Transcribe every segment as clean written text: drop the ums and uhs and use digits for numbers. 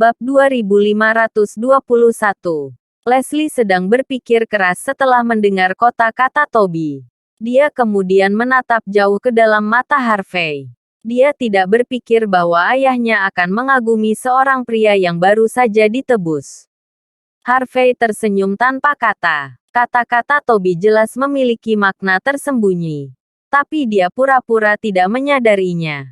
Bab 2521. Leslie sedang berpikir keras setelah mendengar kata-kata Toby. Dia kemudian menatap jauh ke dalam mata Harvey. Dia tidak berpikir bahwa ayahnya akan mengagumi seorang pria yang baru saja ditebus. Harvey tersenyum tanpa kata. Kata-kata Toby jelas memiliki makna tersembunyi. Tapi dia pura-pura tidak menyadarinya.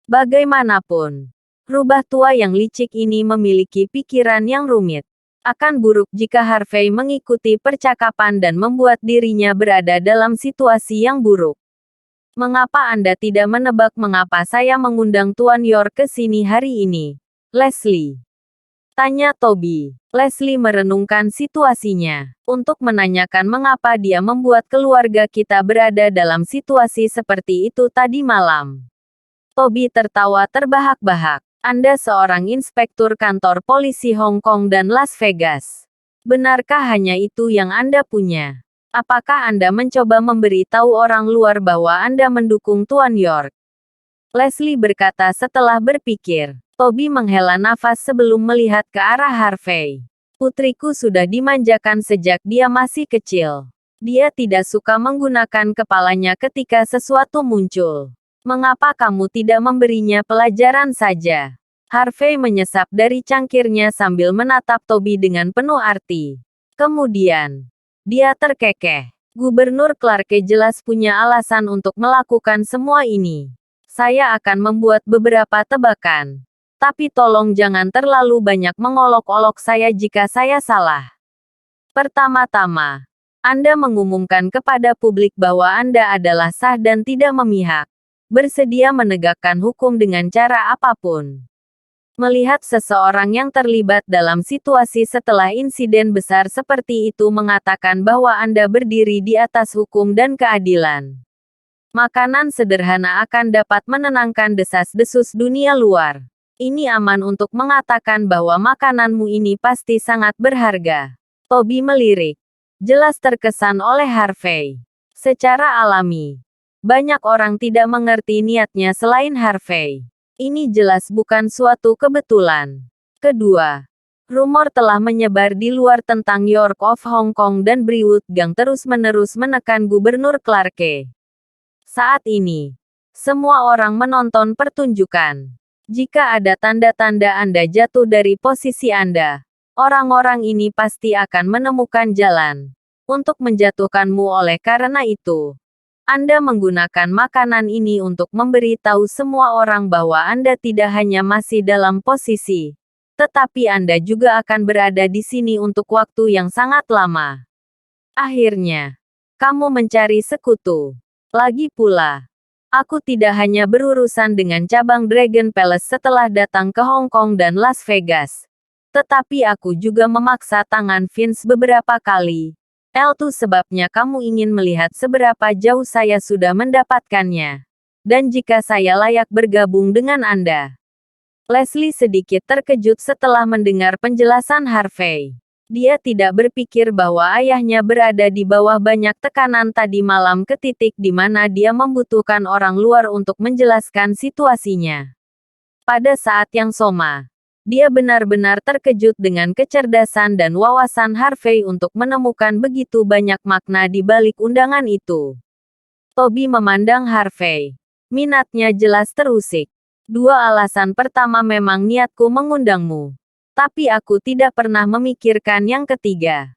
Bagaimanapun, rubah tua yang licik ini memiliki pikiran yang rumit. Akan buruk jika Harvey mengikuti percakapan dan membuat dirinya berada dalam situasi yang buruk. Mengapa Anda tidak menebak mengapa saya mengundang Tuan York ke sini hari ini, Leslie? Tanya Toby. Leslie merenungkan situasinya. Untuk menanyakan mengapa dia membuat keluarga kita berada dalam situasi seperti itu tadi malam. Toby tertawa terbahak-bahak. Anda seorang inspektur kantor polisi Hong Kong dan Las Vegas. Benarkah hanya itu yang Anda punya? Apakah Anda mencoba memberitahu orang luar bahwa Anda mendukung Tuan York? Leslie berkata setelah berpikir. Toby menghela nafas sebelum melihat ke arah Harvey. Putriku sudah dimanjakan sejak dia masih kecil. Dia tidak suka menggunakan kepalanya ketika sesuatu muncul. Mengapa kamu tidak memberinya pelajaran saja? Harvey menyesap dari cangkirnya sambil menatap Toby dengan penuh arti. Kemudian, dia terkekeh. Gubernur Clarke jelas punya alasan untuk melakukan semua ini. Saya akan membuat beberapa tebakan. Tapi tolong jangan terlalu banyak mengolok-olok saya jika saya salah. Pertama-tama, Anda mengumumkan kepada publik bahwa Anda adalah sah dan tidak memihak. Bersedia menegakkan hukum dengan cara apapun. Melihat seseorang yang terlibat dalam situasi setelah insiden besar seperti itu mengatakan bahwa Anda berdiri di atas hukum dan keadilan. Makanan sederhana akan dapat menenangkan desas-desus dunia luar. Ini aman untuk mengatakan bahwa makananmu ini pasti sangat berharga. Toby melirik. Jelas terkesan oleh Harvey. Secara alami. Banyak orang tidak mengerti niatnya selain Harvey. Ini jelas bukan suatu kebetulan. Kedua, rumor telah menyebar di luar tentang York of Hong Kong dan Briwood Gang terus-menerus menekan Gubernur Clarke. Saat ini, semua orang menonton pertunjukan. Jika ada tanda-tanda Anda jatuh dari posisi Anda, orang-orang ini pasti akan menemukan jalan untuk menjatuhkanmu. Oleh karena itu, Anda menggunakan makanan ini untuk memberitahu semua orang bahwa Anda tidak hanya masih dalam posisi, tetapi Anda juga akan berada di sini untuk waktu yang sangat lama. Akhirnya, kamu mencari sekutu. Lagi pula, aku tidak hanya berurusan dengan cabang Dragon Palace setelah datang ke Hong Kong dan Las Vegas, tetapi aku juga memaksa tangan Vince beberapa kali. Itu sebabnya kamu ingin melihat seberapa jauh saya sudah mendapatkannya. Dan jika saya layak bergabung dengan Anda. Leslie sedikit terkejut setelah mendengar penjelasan Harvey. Dia tidak berpikir bahwa ayahnya berada di bawah banyak tekanan tadi malam ke titik di mana dia membutuhkan orang luar untuk menjelaskan situasinya. Pada saat yang sama, dia benar-benar terkejut dengan kecerdasan dan wawasan Harvey untuk menemukan begitu banyak makna di balik undangan itu. Toby memandang Harvey. Minatnya jelas terusik. Dua alasan pertama memang niatku mengundangmu. Tapi aku tidak pernah memikirkan yang ketiga.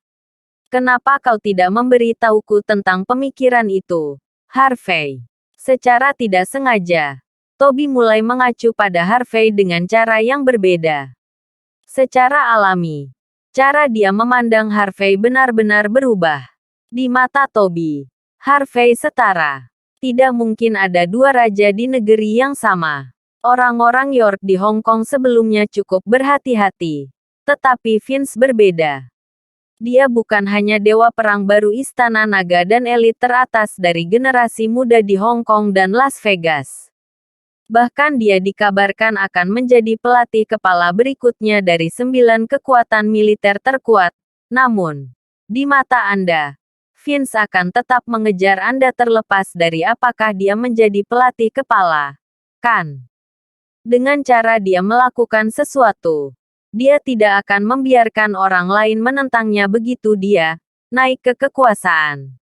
Kenapa kau tidak memberitahuku tentang pemikiran itu, Harvey? Secara tidak sengaja, Toby mulai mengacu pada Harvey dengan cara yang berbeda. Secara alami, cara dia memandang Harvey benar-benar berubah. Di mata Toby, Harvey setara. Tidak mungkin ada dua raja di negeri yang sama. Orang-orang York di Hong Kong sebelumnya cukup berhati-hati. Tetapi Vince berbeda. Dia bukan hanya dewa perang baru Istana Naga dan elit teratas dari generasi muda di Hong Kong dan Las Vegas. Bahkan dia dikabarkan akan menjadi pelatih kepala berikutnya dari 9 kekuatan militer terkuat. Namun, di mata Anda, Vince akan tetap mengejar Anda terlepas dari apakah dia menjadi pelatih kepala. Kan? Dengan cara dia melakukan sesuatu. Dia tidak akan membiarkan orang lain menentangnya begitu dia naik ke kekuasaan.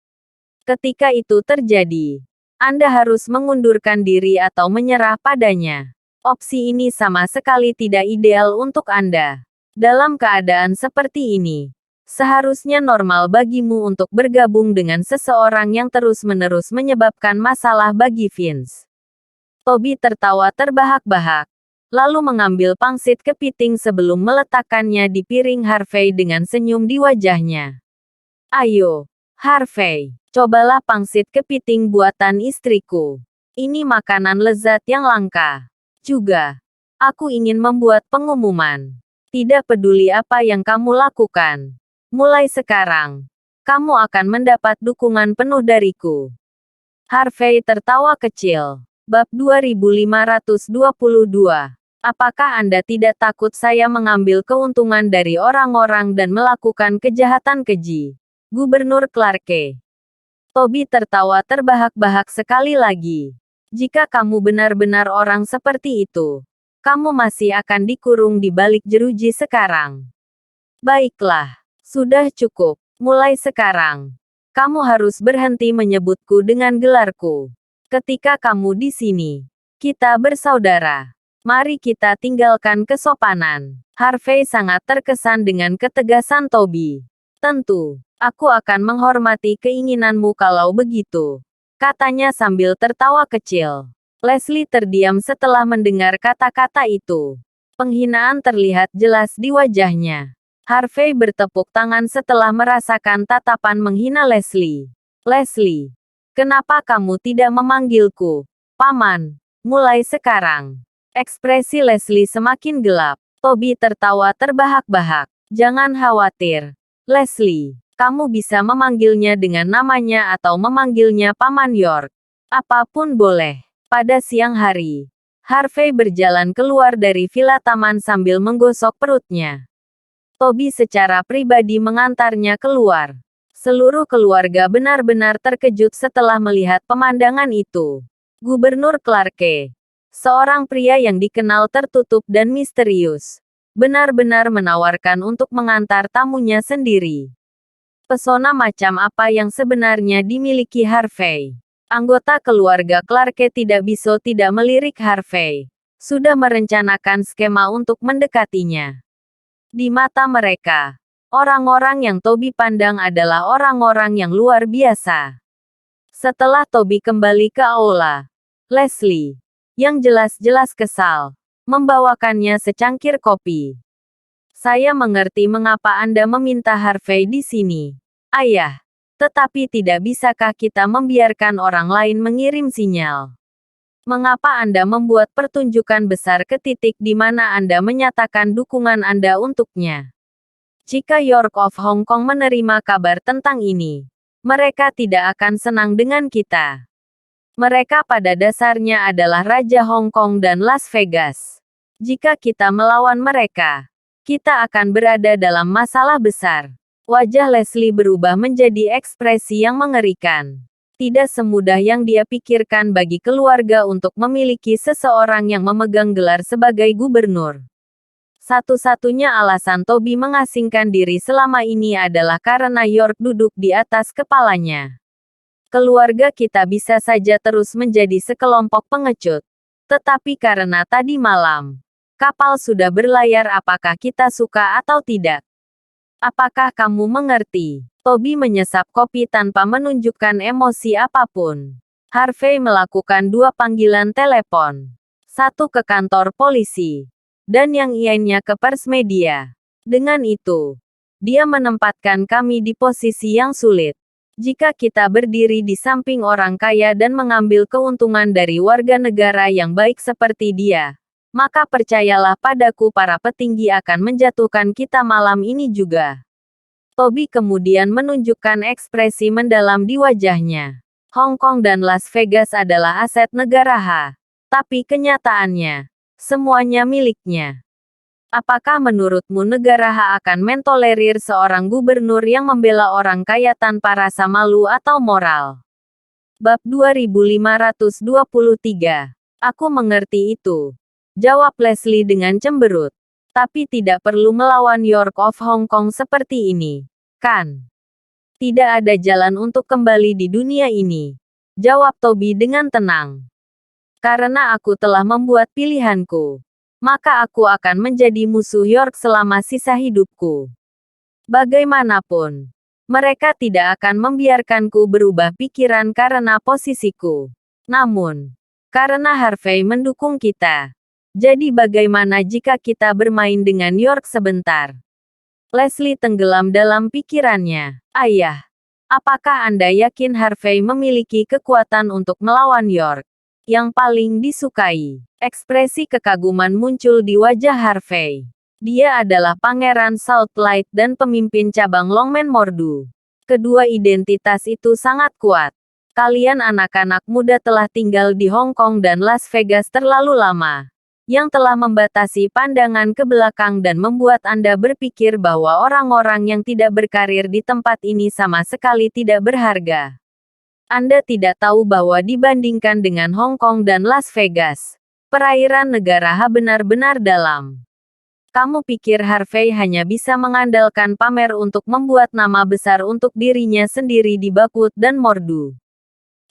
Ketika itu terjadi, Anda harus mengundurkan diri atau menyerah padanya. Opsi ini sama sekali tidak ideal untuk Anda. Dalam keadaan seperti ini, seharusnya normal bagimu untuk bergabung dengan seseorang yang terus-menerus menyebabkan masalah bagi Vince. Toby tertawa terbahak-bahak, lalu mengambil pangsit kepiting sebelum meletakkannya di piring Harvey dengan senyum di wajahnya. Ayo, Harvey, cobalah pangsit kepiting buatan istriku. Ini makanan lezat yang langka. Juga, aku ingin membuat pengumuman. Tidak peduli apa yang kamu lakukan. Mulai sekarang, kamu akan mendapat dukungan penuh dariku. Harvey tertawa kecil. Bab 2522. Apakah Anda tidak takut saya mengambil keuntungan dari orang-orang dan melakukan kejahatan keji? Gubernur Clarke. Toby tertawa terbahak-bahak sekali lagi. Jika kamu benar-benar orang seperti itu, kamu masih akan dikurung di balik jeruji sekarang. Baiklah, sudah cukup. Mulai sekarang, kamu harus berhenti menyebutku dengan gelarku. Ketika kamu di sini, kita bersaudara. Mari kita tinggalkan kesopanan. Harvey sangat terkesan dengan ketegasan Toby. Tentu, aku akan menghormati keinginanmu kalau begitu, katanya sambil tertawa kecil. Leslie terdiam setelah mendengar kata-kata itu. Penghinaan terlihat jelas di wajahnya. Harvey bertepuk tangan setelah merasakan tatapan menghina Leslie. Leslie, kenapa kamu tidak memanggilku Paman? Mulai sekarang. Ekspresi Leslie semakin gelap. Toby tertawa terbahak-bahak. Jangan khawatir, Leslie. Kamu bisa memanggilnya dengan namanya atau memanggilnya Paman York. Apapun boleh. Pada siang hari, Harvey berjalan keluar dari villa taman sambil menggosok perutnya. Toby secara pribadi mengantarnya keluar. Seluruh keluarga benar-benar terkejut setelah melihat pemandangan itu. Gubernur Clarke, seorang pria yang dikenal tertutup dan misterius, benar-benar menawarkan untuk mengantar tamunya sendiri. Pesona macam apa yang sebenarnya dimiliki Harvey? Anggota keluarga Clarke tidak bisa tidak melirik Harvey. Sudah merencanakan skema untuk mendekatinya. Di mata mereka, orang-orang yang Toby pandang adalah orang-orang yang luar biasa. Setelah Toby kembali ke aula, Leslie, yang jelas-jelas kesal, membawakannya secangkir kopi. Saya mengerti mengapa Anda meminta Harvey di sini, Ayah. Tetapi tidak bisakah kita membiarkan orang lain mengirim sinyal? Mengapa Anda membuat pertunjukan besar ke titik di mana Anda menyatakan dukungan Anda untuknya? Jika York of Hong Kong menerima kabar tentang ini, mereka tidak akan senang dengan kita. Mereka pada dasarnya adalah Raja Hong Kong dan Las Vegas. Jika kita melawan mereka, kita akan berada dalam masalah besar. Wajah Leslie berubah menjadi ekspresi yang mengerikan. Tidak semudah yang dia pikirkan bagi keluarga untuk memiliki seseorang yang memegang gelar sebagai gubernur. Satu-satunya alasan Toby mengasingkan diri selama ini adalah karena York duduk di atas kepalanya. Keluarga kita bisa saja terus menjadi sekelompok pengecut. Tetapi karena tadi malam, kapal sudah berlayar, apakah kita suka atau tidak? Apakah kamu mengerti? Toby menyesap kopi tanpa menunjukkan emosi apapun. Harvey melakukan 2 panggilan telepon. Satu ke kantor polisi, dan yang lainnya ke pers media. Dengan itu, dia menempatkan kami di posisi yang sulit. Jika kita berdiri di samping orang kaya dan mengambil keuntungan dari warga negara yang baik seperti dia, maka percayalah padaku, para petinggi akan menjatuhkan kita malam ini juga. Toby kemudian menunjukkan ekspresi mendalam di wajahnya. Hong Kong dan Las Vegas adalah aset negara H. Tapi kenyataannya, semuanya miliknya. Apakah menurutmu negara H akan mentolerir seorang gubernur yang membela orang kaya tanpa rasa malu atau moral? Bab 2523. Aku mengerti itu, jawab Leslie dengan cemberut. Tapi tidak perlu melawan York of Hong Kong seperti ini, kan? Tidak ada jalan untuk kembali di dunia ini, jawab Toby dengan tenang. Karena aku telah membuat pilihanku, maka aku akan menjadi musuh York selama sisa hidupku. Bagaimanapun, mereka tidak akan membiarkanku berubah pikiran karena posisiku. Namun, karena Harvey mendukung kita, jadi bagaimana jika kita bermain dengan York sebentar? Leslie tenggelam dalam pikirannya. Ayah, apakah Anda yakin Harvey memiliki kekuatan untuk melawan York? Yang paling disukai. Ekspresi kekaguman muncul di wajah Harvey. Dia adalah Pangeran Southlight dan pemimpin cabang Longmen Mordu. Kedua identitas itu sangat kuat. Kalian anak-anak muda telah tinggal di Hong Kong dan Las Vegas terlalu lama, yang telah membatasi pandangan ke belakang dan membuat Anda berpikir bahwa orang-orang yang tidak berkarir di tempat ini sama sekali tidak berharga. Anda tidak tahu bahwa dibandingkan dengan Hong Kong dan Las Vegas, perairan negara Ha benar-benar dalam. Kamu pikir Harvey hanya bisa mengandalkan pamer untuk membuat nama besar untuk dirinya sendiri di Bakut dan Mordu.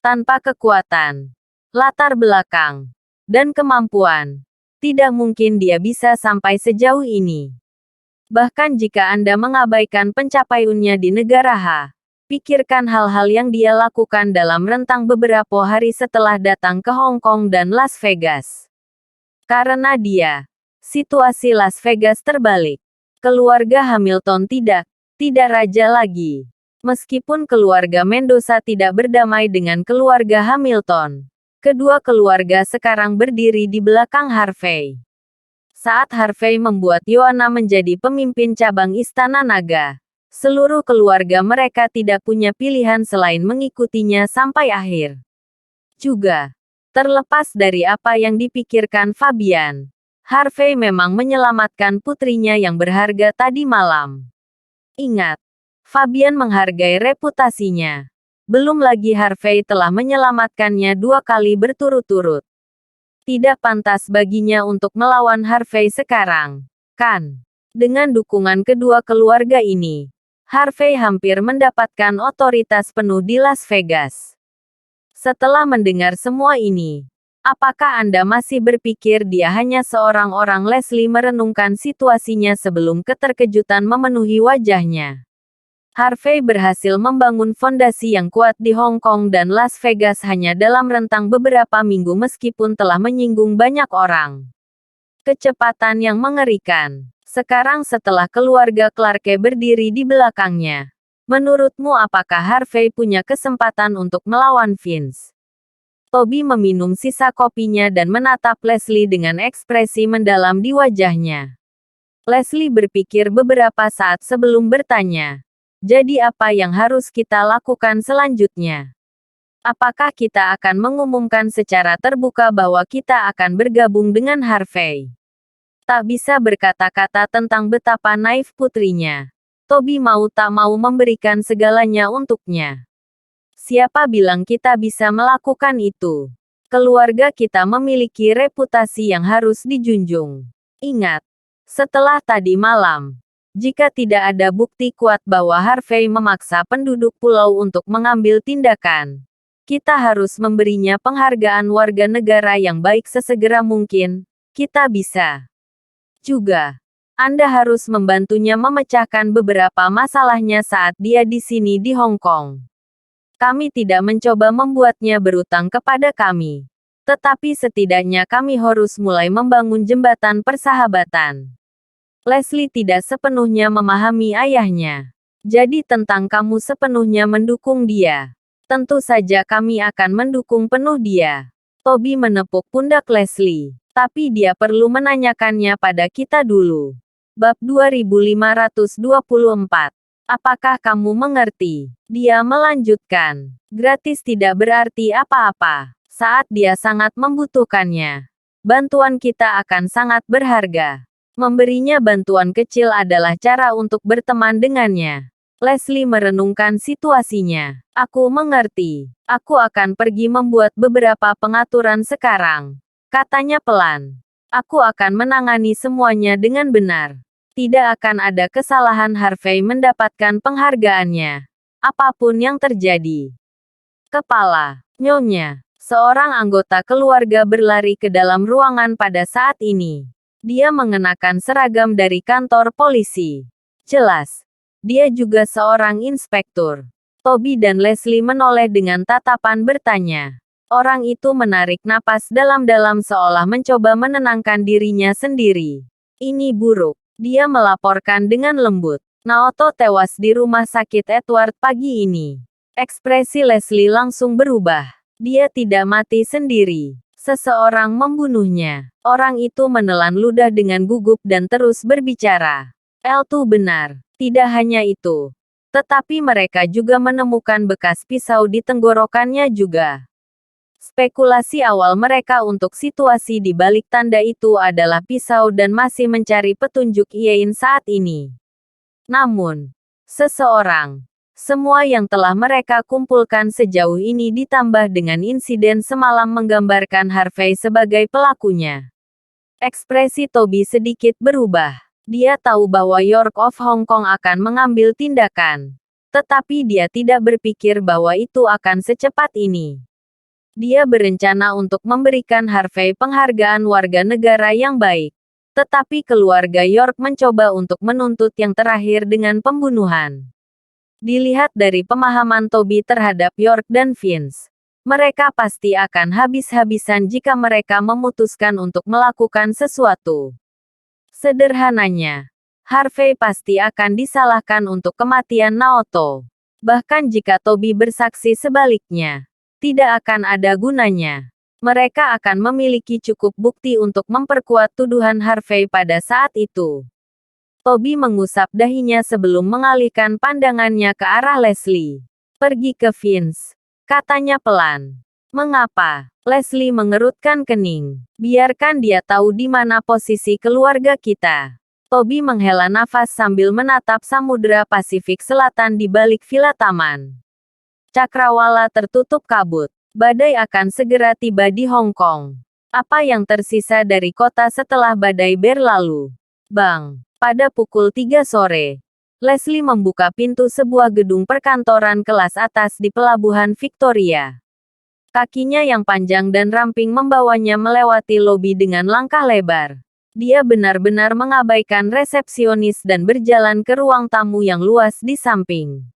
Tanpa kekuatan, latar belakang, dan kemampuan, tidak mungkin dia bisa sampai sejauh ini. Bahkan jika Anda mengabaikan pencapaiannya di negara Ha, pikirkan hal-hal yang dia lakukan dalam rentang beberapa hari setelah datang ke Hong Kong dan Las Vegas. Karena dia, situasi Las Vegas terbalik. Keluarga Hamilton tidak raja lagi. Meskipun keluarga Mendoza tidak berdamai dengan keluarga Hamilton, kedua keluarga sekarang berdiri di belakang Harvey. Saat Harvey membuat Yoanna menjadi pemimpin cabang Istana Naga, seluruh keluarga mereka tidak punya pilihan selain mengikutinya sampai akhir. Juga, terlepas dari apa yang dipikirkan Fabian, Harvey memang menyelamatkan putrinya yang berharga tadi malam. Ingat, Fabian menghargai reputasinya. Belum lagi Harvey telah menyelamatkannya 2 kali berturut-turut. Tidak pantas baginya untuk melawan Harvey sekarang, kan? Dengan dukungan kedua keluarga ini, Harvey hampir mendapatkan otoritas penuh di Las Vegas. Setelah mendengar semua ini, apakah Anda masih berpikir dia hanya seorang orang? Leslie merenungkan situasinya sebelum keterkejutan memenuhi wajahnya. Harvey berhasil membangun fondasi yang kuat di Hong Kong dan Las Vegas hanya dalam rentang beberapa minggu meskipun telah menyinggung banyak orang. Kecepatan yang mengerikan. Sekarang setelah keluarga Clarke berdiri di belakangnya, menurutmu apakah Harvey punya kesempatan untuk melawan Vince? Toby meminum sisa kopinya dan menatap Leslie dengan ekspresi mendalam di wajahnya. Leslie berpikir beberapa saat sebelum bertanya. Jadi apa yang harus kita lakukan selanjutnya? Apakah kita akan mengumumkan secara terbuka bahwa kita akan bergabung dengan Harvey? Tak bisa berkata-kata tentang betapa naif putrinya. Toby mau tak mau memberikan segalanya untuknya. Siapa bilang kita bisa melakukan itu? Keluarga kita memiliki reputasi yang harus dijunjung. Ingat, setelah tadi malam, jika tidak ada bukti kuat bahwa Harvey memaksa penduduk pulau untuk mengambil tindakan, kita harus memberinya penghargaan warga negara yang baik sesegera mungkin. Kita bisa. Juga, Anda harus membantunya memecahkan beberapa masalahnya saat dia di sini di Hong Kong. Kami tidak mencoba membuatnya berutang kepada kami. Tetapi setidaknya kami harus mulai membangun jembatan persahabatan. Leslie tidak sepenuhnya memahami ayahnya. Jadi tentang kamu sepenuhnya mendukung dia. Tentu saja kami akan mendukung penuh dia. Toby menepuk pundak Leslie. Tapi dia perlu menanyakannya pada kita dulu. Bab 2524. Apakah kamu mengerti? Dia melanjutkan. Gratis tidak berarti apa-apa. Saat dia sangat membutuhkannya, bantuan kita akan sangat berharga. Memberinya bantuan kecil adalah cara untuk berteman dengannya. Leslie merenungkan situasinya. Aku mengerti. Aku akan pergi membuat beberapa pengaturan sekarang, katanya pelan. Aku akan menangani semuanya dengan benar. Tidak akan ada kesalahan Harvey mendapatkan penghargaannya. Apapun yang terjadi. Kepala, Nyonya. Seorang anggota keluarga berlari ke dalam ruangan pada saat ini. Dia mengenakan seragam dari kantor polisi. Jelas, dia juga seorang inspektur. Toby dan Leslie menoleh dengan tatapan bertanya. Orang itu menarik napas dalam-dalam seolah mencoba menenangkan dirinya sendiri. Ini buruk. Dia melaporkan dengan lembut. Naoto tewas di rumah sakit Edward pagi ini. Ekspresi Leslie langsung berubah. Dia tidak mati sendiri. Seseorang membunuhnya. Orang itu menelan ludah dengan gugup dan terus berbicara. L2 benar. Tidak hanya itu. Tetapi mereka juga menemukan bekas pisau di tenggorokannya juga. Spekulasi awal mereka untuk situasi di balik tanda itu adalah pisau dan masih mencari petunjuk Yain saat ini. Namun, semua yang telah mereka kumpulkan sejauh ini ditambah dengan insiden semalam menggambarkan Harvey sebagai pelakunya. Ekspresi Toby sedikit berubah. Dia tahu bahwa York of Hong Kong akan mengambil tindakan. Tetapi dia tidak berpikir bahwa itu akan secepat ini. Dia berencana untuk memberikan Harvey penghargaan warga negara yang baik. Tetapi keluarga York mencoba untuk menuntut yang terakhir dengan pembunuhan. Dilihat dari pemahaman Toby terhadap York dan Vince, mereka pasti akan habis-habisan jika mereka memutuskan untuk melakukan sesuatu. Sederhananya, Harvey pasti akan disalahkan untuk kematian Naoto. Bahkan jika Toby bersaksi sebaliknya, tidak akan ada gunanya. Mereka akan memiliki cukup bukti untuk memperkuat tuduhan Harvey pada saat itu. Toby mengusap dahinya sebelum mengalihkan pandangannya ke arah Leslie. Pergi ke Vince, katanya pelan. Mengapa? Leslie mengerutkan kening. Biarkan dia tahu di mana posisi keluarga kita. Toby menghela nafas sambil menatap Samudra Pasifik Selatan di balik villa taman. Cakrawala tertutup kabut. Badai akan segera tiba di Hong Kong. Apa yang tersisa dari kota setelah badai berlalu? Bang! Pada pukul 3 sore, Leslie membuka pintu sebuah gedung perkantoran kelas atas di Pelabuhan Victoria. Kakinya yang panjang dan ramping membawanya melewati lobi dengan langkah lebar. Dia benar-benar mengabaikan resepsionis dan berjalan ke ruang tamu yang luas di samping.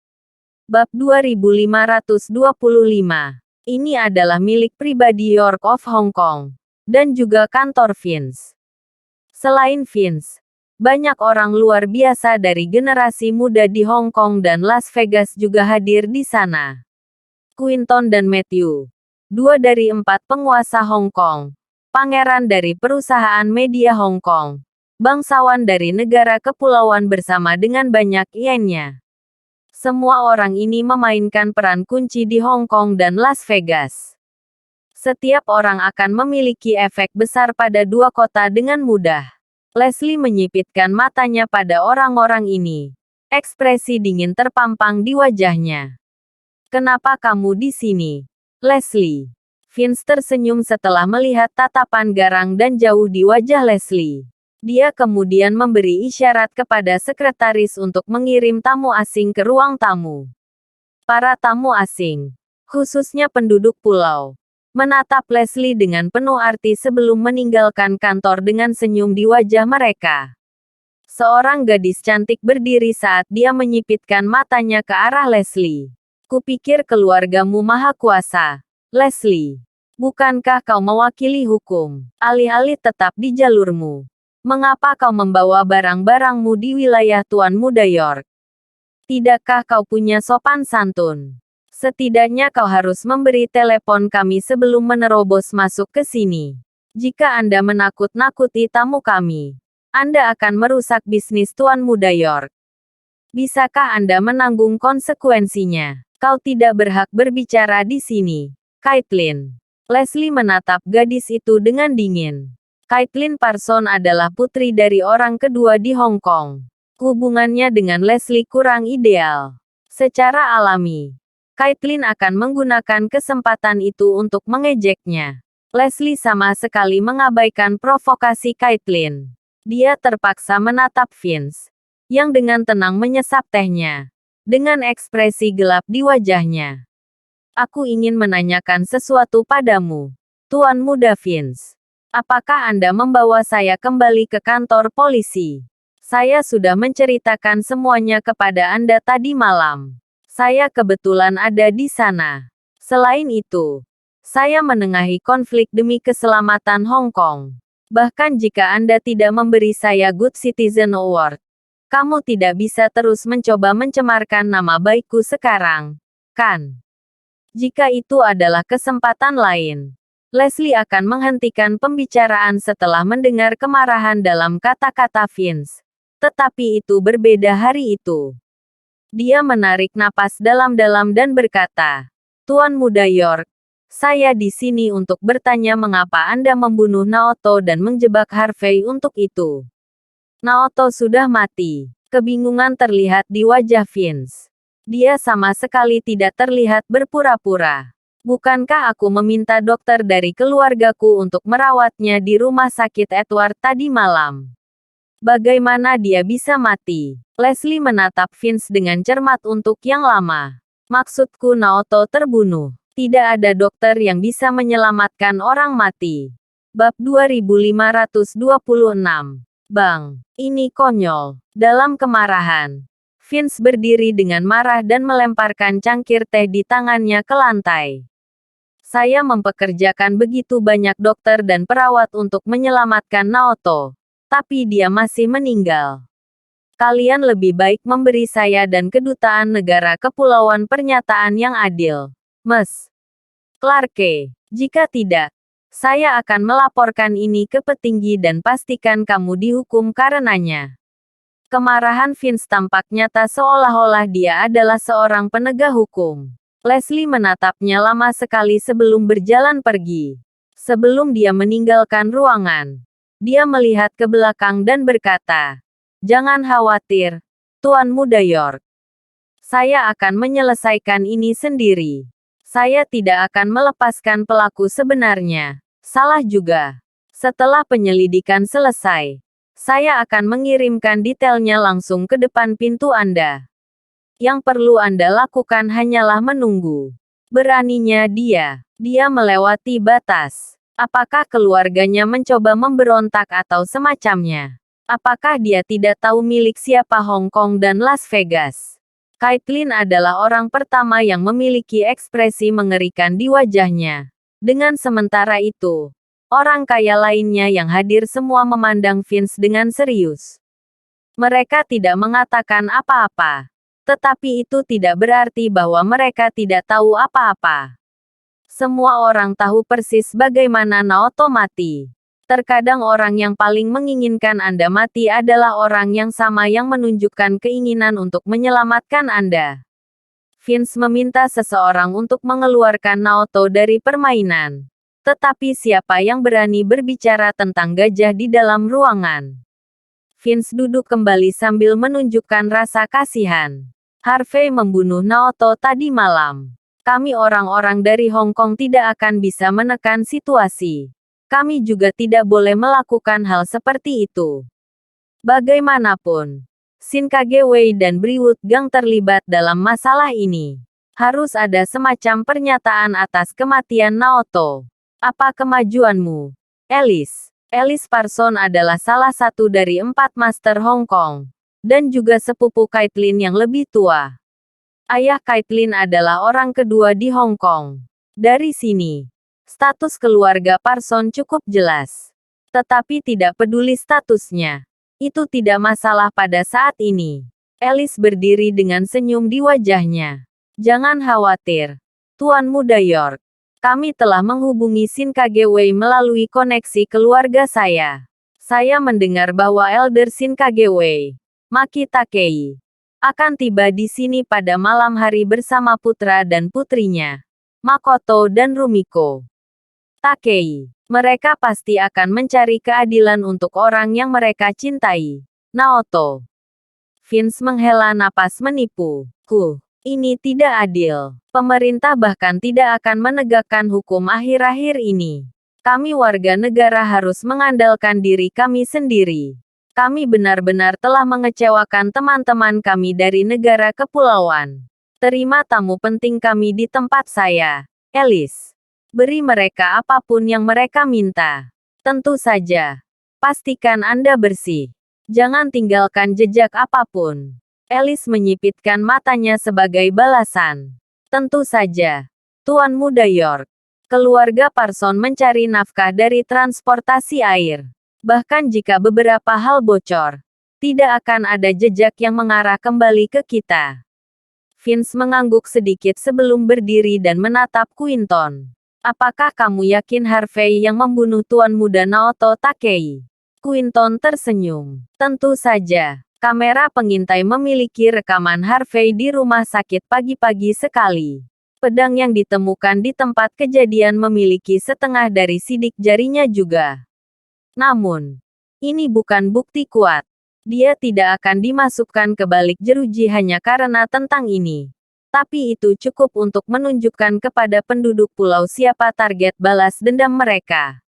Bab 2525. Ini adalah milik pribadi York of Hong Kong. Dan juga kantor Vince. Selain Vince, banyak orang luar biasa dari generasi muda di Hong Kong dan Las Vegas juga hadir di sana. Quinton dan Matthew, 2 dari 4 penguasa Hong Kong, pangeran dari perusahaan media Hong Kong, bangsawan dari negara kepulauan bersama dengan banyak yennya. Semua orang ini memainkan peran kunci di Hong Kong dan Las Vegas. Setiap orang akan memiliki efek besar pada dua kota dengan mudah. Leslie menyipitkan matanya pada orang-orang ini. Ekspresi dingin terpampang di wajahnya. Kenapa kamu di sini, Leslie? Vince tersenyum setelah melihat tatapan garang dan jauh di wajah Leslie. Dia kemudian memberi isyarat kepada sekretaris untuk mengirim tamu asing ke ruang tamu. Para tamu asing, khususnya penduduk pulau, menatap Leslie dengan penuh arti sebelum meninggalkan kantor dengan senyum di wajah mereka. Seorang gadis cantik berdiri saat dia menyipitkan matanya ke arah Leslie. Kupikir keluargamu maha kuasa, Leslie. Bukankah kau mewakili hukum, alih-alih tetap di jalurmu? Mengapa kau membawa barang-barangmu di wilayah Tuan Muda York? Tidakkah kau punya sopan santun? Setidaknya kau harus memberi telepon kami sebelum menerobos masuk ke sini. Jika Anda menakut-nakuti tamu kami, Anda akan merusak bisnis Tuan Muda York. Bisakah Anda menanggung konsekuensinya? Kau tidak berhak berbicara di sini, Caitlin. Leslie menatap gadis itu dengan dingin. Caitlin Parson adalah putri dari orang kedua di Hong Kong. Hubungannya dengan Leslie kurang ideal. Secara alami, Caitlin akan menggunakan kesempatan itu untuk mengejeknya. Leslie sama sekali mengabaikan provokasi Caitlin. Dia terpaksa menatap Vince, yang dengan tenang menyesap tehnya, dengan ekspresi gelap di wajahnya. Aku ingin menanyakan sesuatu padamu, Tuan Muda Vince. Apakah Anda membawa saya kembali ke kantor polisi? Saya sudah menceritakan semuanya kepada Anda tadi malam. Saya kebetulan ada di sana. Selain itu, saya menengahi konflik demi keselamatan Hong Kong. Bahkan jika Anda tidak memberi saya Good Citizen Award, kamu tidak bisa terus mencoba mencemarkan nama baikku sekarang, kan? Jika itu adalah kesempatan lain, Leslie akan menghentikan pembicaraan setelah mendengar kemarahan dalam kata-kata Vince. Tetapi itu berbeda hari itu. Dia menarik napas dalam-dalam dan berkata, Tuan Muda York, saya di sini untuk bertanya mengapa Anda membunuh Naoto dan menjebak Harvey untuk itu. Naoto sudah mati. Kebingungan terlihat di wajah Vince. Dia sama sekali tidak terlihat berpura-pura. Bukankah aku meminta dokter dari keluargaku untuk merawatnya di rumah sakit Edward tadi malam? Bagaimana dia bisa mati? Leslie menatap Vince dengan cermat untuk yang lama. Maksudku Naoto terbunuh. Tidak ada dokter yang bisa menyelamatkan orang mati. Bab 2526. Bang, ini konyol. Dalam kemarahan, Vince berdiri dengan marah dan melemparkan cangkir teh di tangannya ke lantai. Saya mempekerjakan begitu banyak dokter dan perawat untuk menyelamatkan Naoto, tapi dia masih meninggal. Kalian lebih baik memberi saya dan kedutaan negara kepulauan pernyataan yang adil, Ms. Clarke. Jika tidak, saya akan melaporkan ini ke petinggi dan pastikan kamu dihukum karenanya. Kemarahan Vince tampak nyata seolah-olah dia adalah seorang penegak hukum. Leslie menatapnya lama sekali sebelum berjalan pergi. Sebelum dia meninggalkan ruangan, dia melihat ke belakang dan berkata, Jangan khawatir, Tuan Muda York. Saya akan menyelesaikan ini sendiri. Saya tidak akan melepaskan pelaku sebenarnya. Salah juga. Setelah penyelidikan selesai, saya akan mengirimkan detailnya langsung ke depan pintu Anda. Yang perlu Anda lakukan hanyalah menunggu. Beraninya dia melewati batas. Apakah keluarganya mencoba memberontak atau semacamnya? Apakah dia tidak tahu milik siapa Hong Kong dan Las Vegas? Caitlin adalah orang pertama yang memiliki ekspresi mengerikan di wajahnya. Dengan sementara itu, orang kaya lainnya yang hadir semua memandang Vince dengan serius. Mereka tidak mengatakan apa-apa. Tetapi itu tidak berarti bahwa mereka tidak tahu apa-apa. Semua orang tahu persis bagaimana Naoto mati. Terkadang orang yang paling menginginkan Anda mati adalah orang yang sama yang menunjukkan keinginan untuk menyelamatkan Anda. Vince meminta seseorang untuk mengeluarkan Naoto dari permainan. Tetapi siapa yang berani berbicara tentang gajah di dalam ruangan? Vince duduk kembali sambil menunjukkan rasa kasihan. Harvey membunuh Naoto tadi malam. Kami orang-orang dari Hong Kong tidak akan bisa menekan situasi. Kami juga tidak boleh melakukan hal seperti itu. Bagaimanapun, Shin Kagewei dan Briwood Gang terlibat dalam masalah ini. Harus ada semacam pernyataan atas kematian Naoto. Apa kemajuanmu, Alice? Alice Parson adalah salah satu dari 4 master Hong Kong, dan juga sepupu Caitlin yang lebih tua. Ayah Caitlin adalah orang kedua di Hong Kong. Dari sini, status keluarga Parson cukup jelas. Tetapi tidak peduli statusnya. Itu tidak masalah pada saat ini. Alice berdiri dengan senyum di wajahnya. Jangan khawatir, Tuan Muda York. Kami telah menghubungi Shin Kagewei melalui koneksi keluarga saya. Saya mendengar bahwa Elder Shin Kagewei, Maki Takei, akan tiba di sini pada malam hari bersama putra dan putrinya, Makoto dan Rumiko. Takei, mereka pasti akan mencari keadilan untuk orang yang mereka cintai, Naoto. Vince menghela napas menipu. Ini tidak adil. Pemerintah bahkan tidak akan menegakkan hukum akhir-akhir ini. Kami warga negara harus mengandalkan diri kami sendiri. Kami benar-benar telah mengecewakan teman-teman kami dari negara kepulauan. Terima tamu penting kami di tempat saya, Alice. Beri mereka apapun yang mereka minta. Tentu saja. Pastikan Anda bersih. Jangan tinggalkan jejak apapun. Alice menyipitkan matanya sebagai balasan. Tentu saja. Tuan Muda York. Keluarga Parson mencari nafkah dari transportasi air. Bahkan jika beberapa hal bocor, tidak akan ada jejak yang mengarah kembali ke kita. Vince mengangguk sedikit sebelum berdiri dan menatap Quinton. Apakah kamu yakin Harvey yang membunuh Tuan Muda Naoto Takei? Quinton tersenyum. Tentu saja. Kamera pengintai memiliki rekaman Harvey di rumah sakit pagi-pagi sekali. Pedang yang ditemukan di tempat kejadian memiliki setengah dari sidik jarinya juga. Namun, ini bukan bukti kuat. Dia tidak akan dimasukkan ke balik jeruji hanya karena tentang ini. Tapi itu cukup untuk menunjukkan kepada penduduk pulau siapa target balas dendam mereka.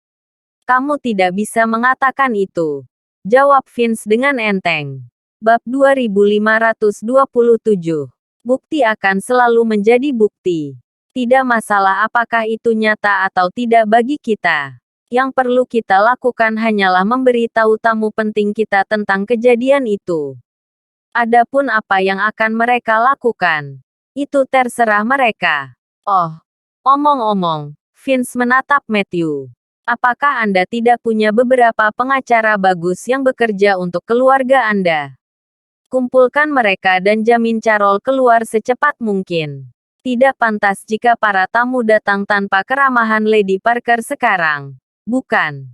Kamu tidak bisa mengatakan itu. Jawab Vince dengan enteng. Bab 2527. Bukti akan selalu menjadi bukti. Tidak masalah apakah itu nyata atau tidak bagi kita. Yang perlu kita lakukan hanyalah memberi tahu tamu penting kita tentang kejadian itu. Adapun apa yang akan mereka lakukan, itu terserah mereka. Oh, omong-omong, Vince menatap Matthew. Apakah Anda tidak punya beberapa pengacara bagus yang bekerja untuk keluarga Anda? Kumpulkan mereka dan jamin Carol keluar secepat mungkin. Tidak pantas jika para tamu datang tanpa keramahan Lady Parker sekarang. Bukan?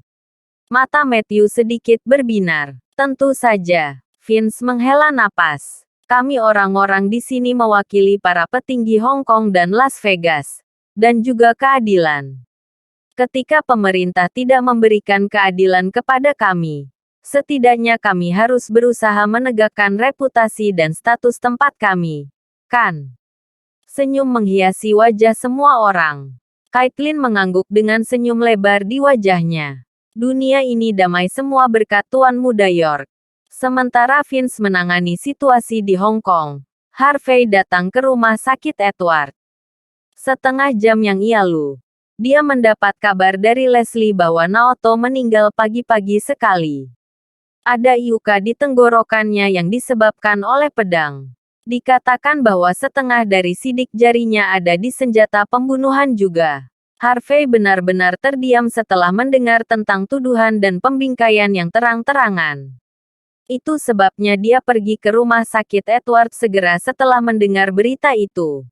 Mata Matthew sedikit berbinar. Tentu saja. Vince menghela napas. Kami orang-orang di sini mewakili para petinggi Hong Kong dan Las Vegas. Dan juga keadilan. Ketika pemerintah tidak memberikan keadilan kepada kami, setidaknya kami harus berusaha menegakkan reputasi dan status tempat kami. Kan? Senyum menghiasi wajah semua orang. Caitlin mengangguk dengan senyum lebar di wajahnya. Dunia ini damai semua berkat Tuan Muda York. Sementara Vince menangani situasi di Hong Kong, Harvey datang ke rumah sakit Edward. Setengah jam yang lalu, dia mendapat kabar dari Leslie bahwa Naoto meninggal pagi-pagi sekali. Ada luka di tenggorokannya yang disebabkan oleh pedang. Dikatakan bahwa setengah dari sidik jarinya ada di senjata pembunuhan juga. Harvey benar-benar terdiam setelah mendengar tentang tuduhan dan pembingkaian yang terang-terangan. Itu sebabnya dia pergi ke rumah sakit Edward segera setelah mendengar berita itu.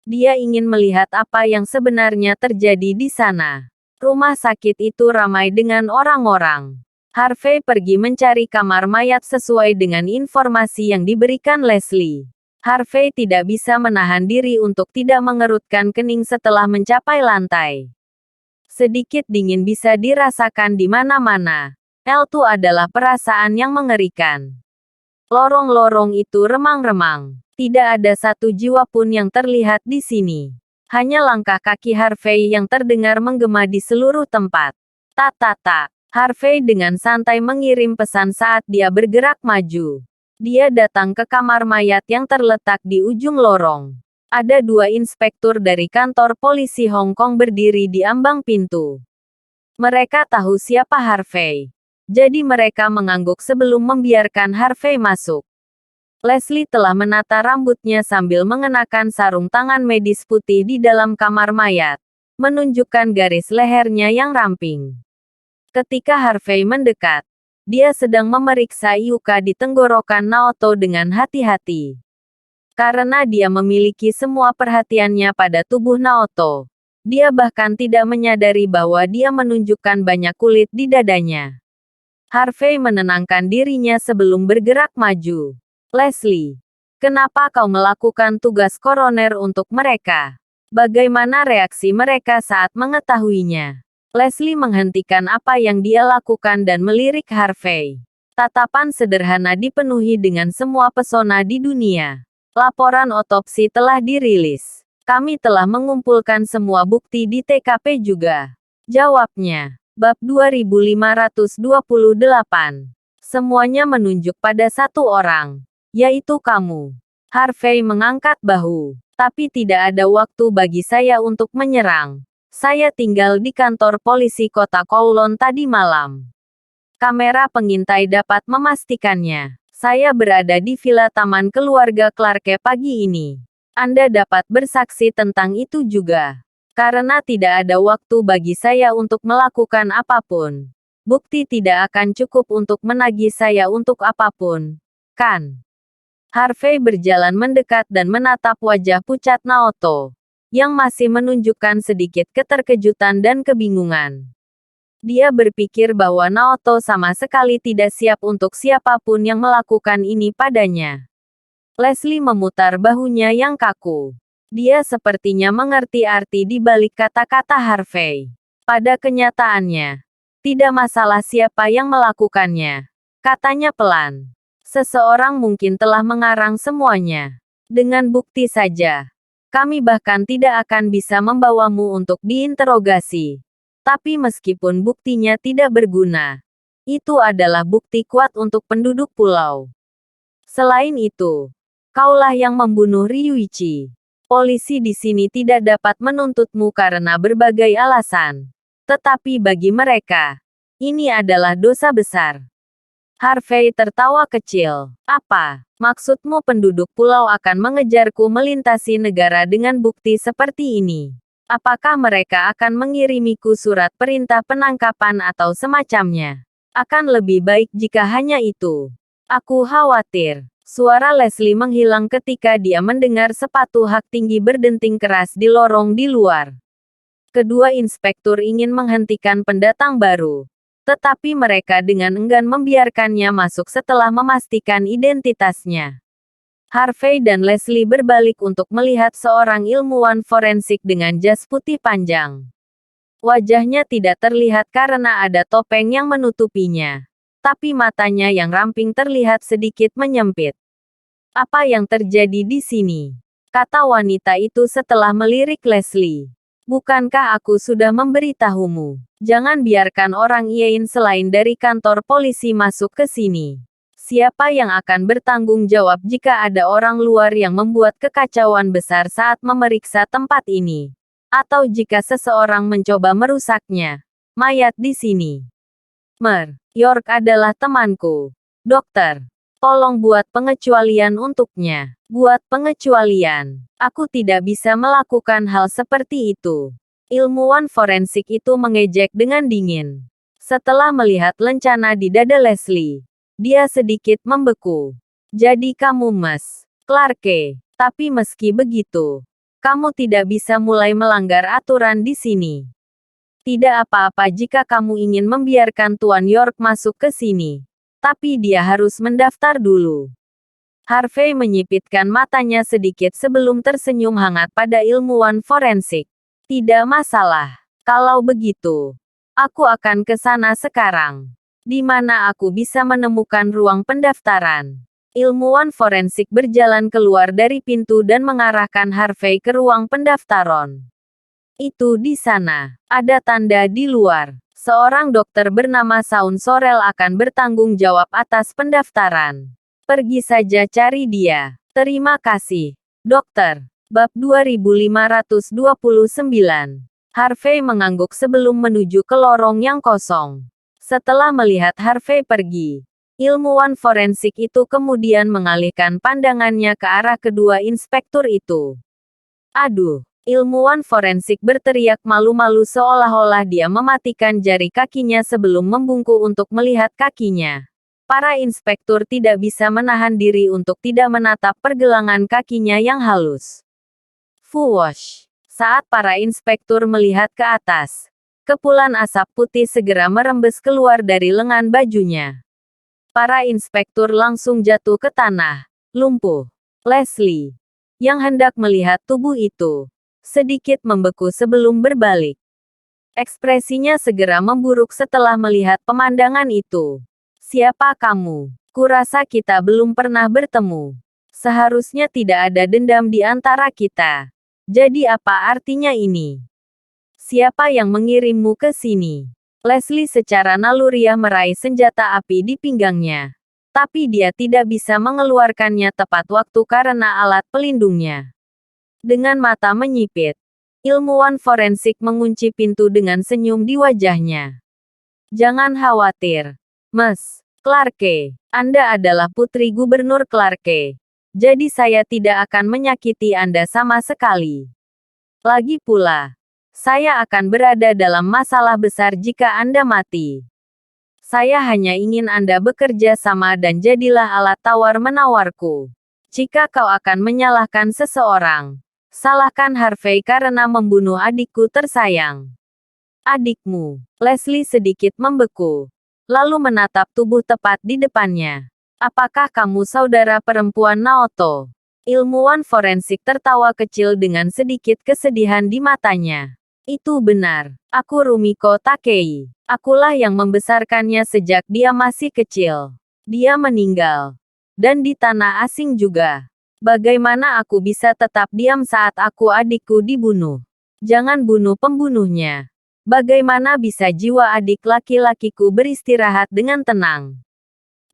Dia ingin melihat apa yang sebenarnya terjadi di sana. Rumah sakit itu ramai dengan orang-orang. Harvey pergi mencari kamar mayat sesuai dengan informasi yang diberikan Leslie. Harvey tidak bisa menahan diri untuk tidak mengerutkan kening setelah mencapai lantai. Sedikit dingin bisa dirasakan di mana-mana. Itu adalah perasaan yang mengerikan. Lorong-lorong itu remang-remang. Tidak ada satu jiwa pun yang terlihat di sini. Hanya langkah kaki Harvey yang terdengar menggema di seluruh tempat. Tak. Harvey dengan santai mengirim pesan saat dia bergerak maju. Dia datang ke kamar mayat yang terletak di ujung lorong. Ada 2 inspektur dari kantor polisi Hong Kong berdiri di ambang pintu. Mereka tahu siapa Harvey. Jadi mereka mengangguk sebelum membiarkan Harvey masuk. Leslie telah menata rambutnya sambil mengenakan sarung tangan medis putih di dalam kamar mayat, menunjukkan garis lehernya yang ramping. Ketika Harvey mendekat, dia sedang memeriksa luka di tenggorokan Naoto dengan hati-hati. Karena dia memiliki semua perhatiannya pada tubuh Naoto, dia bahkan tidak menyadari bahwa dia menunjukkan banyak kulit di dadanya. Harvey menenangkan dirinya sebelum bergerak maju. Leslie, kenapa kau melakukan tugas koroner untuk mereka? Bagaimana reaksi mereka saat mengetahuinya? Leslie menghentikan apa yang dia lakukan dan melirik Harvey. Tatapan sederhana dipenuhi dengan semua pesona di dunia. Laporan otopsi telah dirilis. Kami telah mengumpulkan semua bukti di TKP juga. Jawabnya. Bab 2528. Semuanya menunjuk pada satu orang, yaitu kamu. Harvey mengangkat bahu. Tapi tidak ada waktu bagi saya untuk menyerang. Saya tinggal di kantor polisi kota Kowloon tadi malam. Kamera pengintai dapat memastikannya. Saya berada di villa taman keluarga Clarke pagi ini. Anda dapat bersaksi tentang itu juga. Karena tidak ada waktu bagi saya untuk melakukan apapun. Bukti tidak akan cukup untuk menagih saya untuk apapun, kan? Harvey berjalan mendekat dan menatap wajah pucat Naoto, yang masih menunjukkan sedikit keterkejutan dan kebingungan. Dia berpikir bahwa Naoto sama sekali tidak siap untuk siapapun yang melakukan ini padanya. Leslie memutar bahunya yang kaku. Dia sepertinya mengerti arti di balik kata-kata Harvey. Pada kenyataannya, tidak masalah siapa yang melakukannya, katanya pelan. Seseorang mungkin telah mengarang semuanya. Dengan bukti saja. Kami bahkan tidak akan bisa membawamu untuk diinterogasi. Tapi meskipun buktinya tidak berguna, itu adalah bukti kuat untuk penduduk pulau. Selain itu, kaulah yang membunuh Ryuichi. Polisi di sini tidak dapat menuntutmu karena berbagai alasan. Tetapi bagi mereka, ini adalah dosa besar. Harvey tertawa kecil. Apa maksudmu penduduk pulau akan mengejarku melintasi negara dengan bukti seperti ini? Apakah mereka akan mengirimiku surat perintah penangkapan atau semacamnya? Akan lebih baik jika hanya itu. Aku khawatir. Suara Leslie menghilang ketika dia mendengar sepatu hak tinggi berdenting keras di lorong di luar. Kedua inspektur ingin menghentikan pendatang baru. Tetapi mereka dengan enggan membiarkannya masuk setelah memastikan identitasnya. Harvey dan Leslie berbalik untuk melihat seorang ilmuwan forensik dengan jas putih panjang. Wajahnya tidak terlihat karena ada topeng yang menutupinya. Tapi matanya yang ramping terlihat sedikit menyempit. Apa yang terjadi di sini? Kata wanita itu setelah melirik Leslie. Bukankah aku sudah memberitahumu? Jangan biarkan orang lain selain dari kantor polisi masuk ke sini. Siapa yang akan bertanggung jawab jika ada orang luar yang membuat kekacauan besar saat memeriksa tempat ini? Atau jika seseorang mencoba merusaknya? Mayat di sini. York adalah temanku. Dokter, tolong buat pengecualian untuknya. Buat pengecualian. Aku tidak bisa melakukan hal seperti itu. Ilmuwan forensik itu mengejek dengan dingin. Setelah melihat lencana di dada Leslie, dia sedikit membeku. Jadi kamu Mas Clarke. Tapi meski begitu, kamu tidak bisa mulai melanggar aturan di sini. Tidak apa-apa jika kamu ingin membiarkan Tuan York masuk ke sini. Tapi dia harus mendaftar dulu. Harvey menyipitkan matanya sedikit sebelum tersenyum hangat pada ilmuwan forensik. Tidak masalah. Kalau begitu, aku akan ke sana sekarang. Di mana aku bisa menemukan ruang pendaftaran. Ilmuwan forensik berjalan keluar dari pintu dan mengarahkan Harvey ke ruang pendaftaran. Itu di sana. Ada tanda di luar. Seorang dokter bernama Saun Sorel akan bertanggung jawab atas pendaftaran. Pergi saja cari dia. Terima kasih, dokter. Bab 2529. Harvey mengangguk sebelum menuju ke lorong yang kosong. Setelah melihat Harvey pergi, ilmuwan forensik itu kemudian mengalihkan pandangannya ke arah kedua inspektur itu. Aduh, ilmuwan forensik berteriak malu-malu seolah-olah dia mematikan jari kakinya sebelum membungkuk untuk melihat kakinya. Para inspektur tidak bisa menahan diri untuk tidak menatap pergelangan kakinya yang halus. Fuwosh! Saat para inspektur melihat ke atas, kepulan asap putih segera merembes keluar dari lengan bajunya. Para inspektur langsung jatuh ke tanah, lumpuh. Leslie, yang hendak melihat tubuh itu, sedikit membeku sebelum berbalik. Ekspresinya segera memburuk setelah melihat pemandangan itu. Siapa kamu? Kurasa kita belum pernah bertemu. Seharusnya tidak ada dendam di antara kita. Jadi apa artinya ini? Siapa yang mengirimmu ke sini? Leslie secara naluriah meraih senjata api di pinggangnya. Tapi dia tidak bisa mengeluarkannya tepat waktu karena alat pelindungnya. Dengan mata menyipit, ilmuwan forensik mengunci pintu dengan senyum di wajahnya. Jangan khawatir, Mas Clarke. Anda adalah putri Gubernur Clarke. Jadi saya tidak akan menyakiti Anda sama sekali. Lagi pula, saya akan berada dalam masalah besar jika Anda mati. Saya hanya ingin Anda bekerja sama dan jadilah alat tawar-menawarku. Jika kau akan menyalahkan seseorang, salahkan Harvey karena membunuh adikku tersayang. Adikmu. Leslie sedikit membeku, lalu menatap tubuh tepat di depannya. Apakah kamu saudara perempuan Naoto? Ilmuwan forensik tertawa kecil dengan sedikit kesedihan di matanya. Itu benar. Aku Rumiko Takei. Akulah yang membesarkannya sejak dia masih kecil. Dia meninggal. Dan di tanah asing juga. Bagaimana aku bisa tetap diam saat adikku dibunuh? Jangan bunuh pembunuhnya. Bagaimana bisa jiwa adik laki-lakiku beristirahat dengan tenang?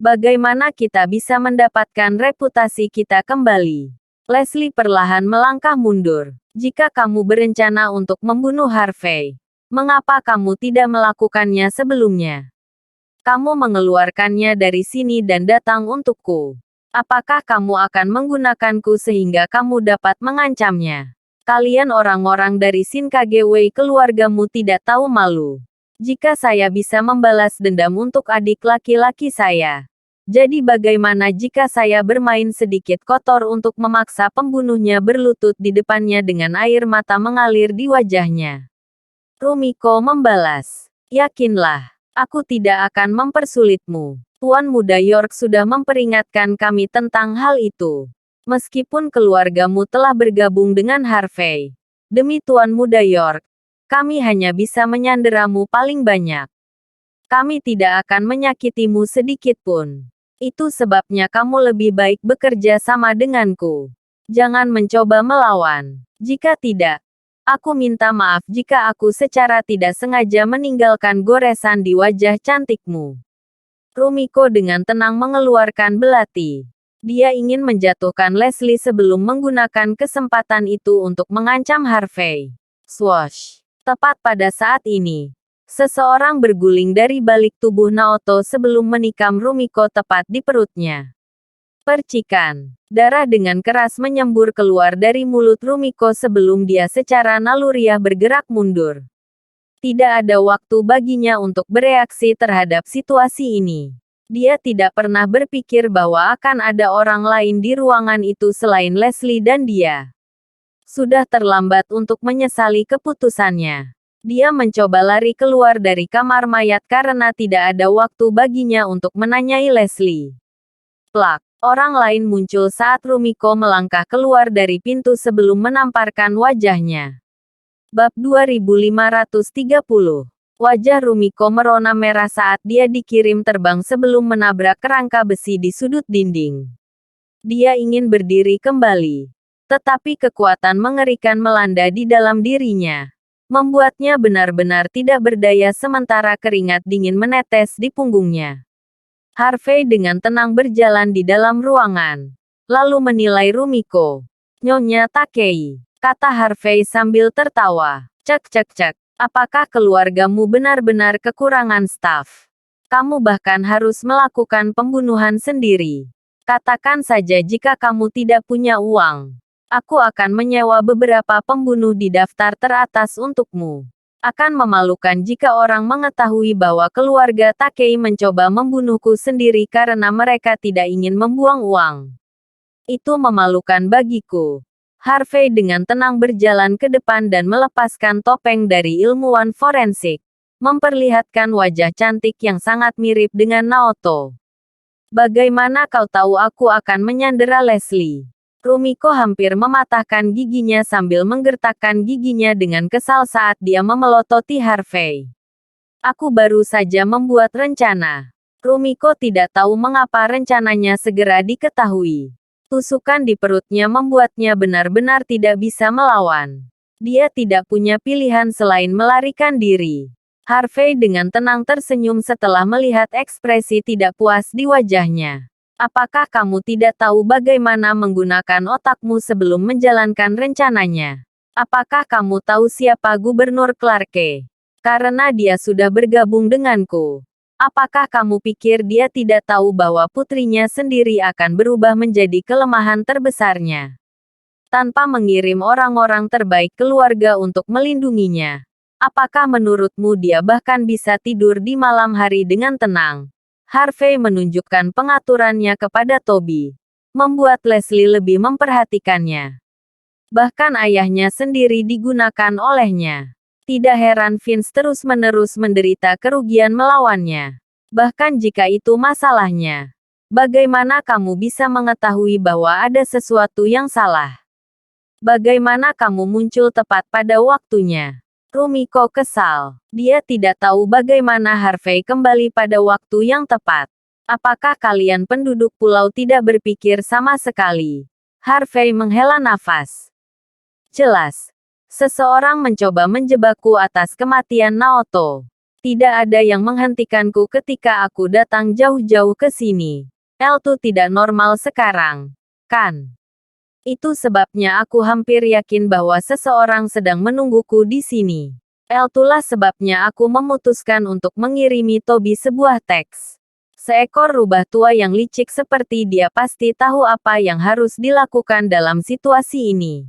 Bagaimana kita bisa mendapatkan reputasi kita kembali? Leslie perlahan melangkah mundur. Jika kamu berencana untuk membunuh Harvey, mengapa kamu tidak melakukannya sebelumnya? Kamu mengeluarkannya dari sini dan datang untukku. Apakah kamu akan menggunakanku sehingga kamu dapat mengancamnya? Kalian orang-orang dari Shinkage keluargamu tidak tahu malu. Jika saya bisa membalas dendam untuk adik laki-laki saya, jadi bagaimana jika saya bermain sedikit kotor untuk memaksa pembunuhnya berlutut di depannya dengan air mata mengalir di wajahnya? Rumiko membalas. Yakinlah, aku tidak akan mempersulitmu. Tuan Muda York sudah memperingatkan kami tentang hal itu. Meskipun keluargamu telah bergabung dengan Harvey, demi Tuan Muda York, kami hanya bisa menyanderamu paling banyak. Kami tidak akan menyakitimu sedikit pun. Itu sebabnya kamu lebih baik bekerja sama denganku. Jangan mencoba melawan. Jika tidak, aku minta maaf jika aku secara tidak sengaja meninggalkan goresan di wajah cantikmu. Rumiko dengan tenang mengeluarkan belati. Dia ingin menjatuhkan Leslie sebelum menggunakan kesempatan itu untuk mengancam Harvey. Swoosh. Tepat pada saat ini, seseorang berguling dari balik tubuh Naoto sebelum menikam Rumiko tepat di perutnya. Percikan darah dengan keras menyembur keluar dari mulut Rumiko sebelum dia secara naluriah bergerak mundur. Tidak ada waktu baginya untuk bereaksi terhadap situasi ini. Dia tidak pernah berpikir bahwa akan ada orang lain di ruangan itu selain Leslie dan dia. Sudah terlambat untuk menyesali keputusannya. Dia mencoba lari keluar dari kamar mayat karena tidak ada waktu baginya untuk menanyai Leslie. Plak. Orang lain muncul saat Rumiko melangkah keluar dari pintu sebelum menamparkan wajahnya. Bab 2530. Wajah Rumiko merona merah saat dia dikirim terbang sebelum menabrak kerangka besi di sudut dinding. Dia ingin berdiri kembali. Tetapi kekuatan mengerikan melanda di dalam dirinya. Membuatnya benar-benar tidak berdaya sementara keringat dingin menetes di punggungnya. Harvey dengan tenang berjalan di dalam ruangan. Lalu menilai Rumiko. Nyonya Takei, kata Harvey sambil tertawa. Cek. Apakah keluargamu benar-benar kekurangan staf? Kamu bahkan harus melakukan pembunuhan sendiri. Katakan saja jika kamu tidak punya uang. Aku akan menyewa beberapa pembunuh di daftar teratas untukmu. Akan memalukan jika orang mengetahui bahwa keluarga Takei mencoba membunuhku sendiri karena mereka tidak ingin membuang uang. Itu memalukan bagiku. Harvey dengan tenang berjalan ke depan dan melepaskan topeng dari ilmuwan forensik, memperlihatkan wajah cantik yang sangat mirip dengan Naoto. Bagaimana kau tahu aku akan menyandera Leslie? Rumiko hampir mematahkan giginya sambil menggertakkan giginya dengan kesal saat dia memelototi Harvey. Aku baru saja membuat rencana. Rumiko tidak tahu mengapa rencananya segera diketahui. Tusukan di perutnya membuatnya benar-benar tidak bisa melawan. Dia tidak punya pilihan selain melarikan diri. Harvey dengan tenang tersenyum setelah melihat ekspresi tidak puas di wajahnya. Apakah kamu tidak tahu bagaimana menggunakan otakmu sebelum menjalankan rencananya? Apakah kamu tahu siapa Gubernur Clarke? Karena dia sudah bergabung denganku. Apakah kamu pikir dia tidak tahu bahwa putrinya sendiri akan berubah menjadi kelemahan terbesarnya? Tanpa mengirim orang-orang terbaik keluarga untuk melindunginya. Apakah menurutmu dia bahkan bisa tidur di malam hari dengan tenang? Harvey menunjukkan pengaturannya kepada Toby. Membuat Leslie lebih memperhatikannya. Bahkan ayahnya sendiri digunakan olehnya. Tidak heran Vince terus-menerus menderita kerugian melawannya. Bahkan jika itu masalahnya. Bagaimana kamu bisa mengetahui bahwa ada sesuatu yang salah? Bagaimana kamu muncul tepat pada waktunya? Rumiko kesal. Dia tidak tahu bagaimana Harvey kembali pada waktu yang tepat. Apakah kalian penduduk pulau tidak berpikir sama sekali? Harvey menghela nafas. Jelas. Seseorang mencoba menjebakku atas kematian Naoto. Tidak ada yang menghentikanku ketika aku datang jauh-jauh ke sini. Eltu tidak normal sekarang. Kan? Itu sebabnya aku hampir yakin bahwa seseorang sedang menungguku di sini. Itulah sebabnya aku memutuskan untuk mengirimi Toby sebuah teks. Seekor rubah tua yang licik seperti dia pasti tahu apa yang harus dilakukan dalam situasi ini.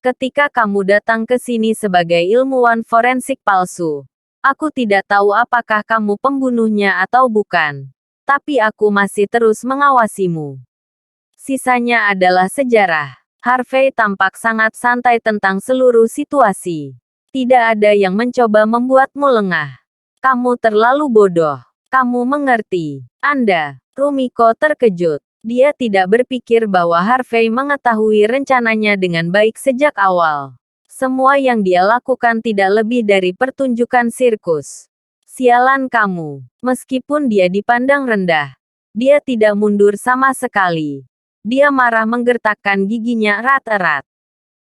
Ketika kamu datang ke sini sebagai ilmuwan forensik palsu, aku tidak tahu apakah kamu pembunuhnya atau bukan. Tapi aku masih terus mengawasimu. Sisanya adalah sejarah. Harvey tampak sangat santai tentang seluruh situasi. Tidak ada yang mencoba membuatmu lengah. Kamu terlalu bodoh. Kamu mengerti. Anda. Rumiko terkejut. Dia tidak berpikir bahwa Harvey mengetahui rencananya dengan baik sejak awal. Semua yang dia lakukan tidak lebih dari pertunjukan sirkus. Sialan kamu. Meskipun dia dipandang rendah, dia tidak mundur sama sekali. Dia marah menggertakkan giginya erat-erat.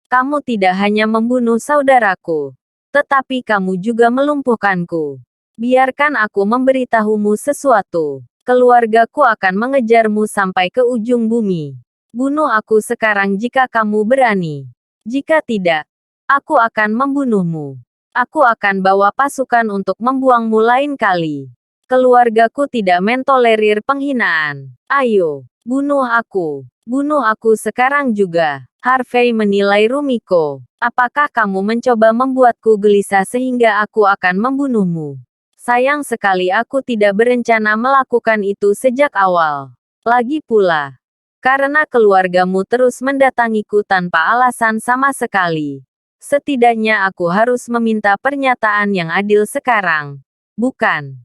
Kamu tidak hanya membunuh saudaraku, tetapi kamu juga melumpuhkanku. Biarkan aku memberitahumu sesuatu. Keluargaku akan mengejarmu sampai ke ujung bumi. Bunuh aku sekarang jika kamu berani. Jika tidak, aku akan membunuhmu. Aku akan bawa pasukan untuk membuangmu lain kali. Keluargaku tidak mentolerir penghinaan. Ayo. Bunuh aku. Bunuh aku sekarang juga. Harvey menilai Rumiko. Apakah kamu mencoba membuatku gelisah sehingga aku akan membunuhmu? Sayang sekali aku tidak berencana melakukan itu sejak awal. Lagi pula, karena keluargamu terus mendatangiku tanpa alasan sama sekali. Setidaknya aku harus meminta pernyataan yang adil sekarang. Bukan.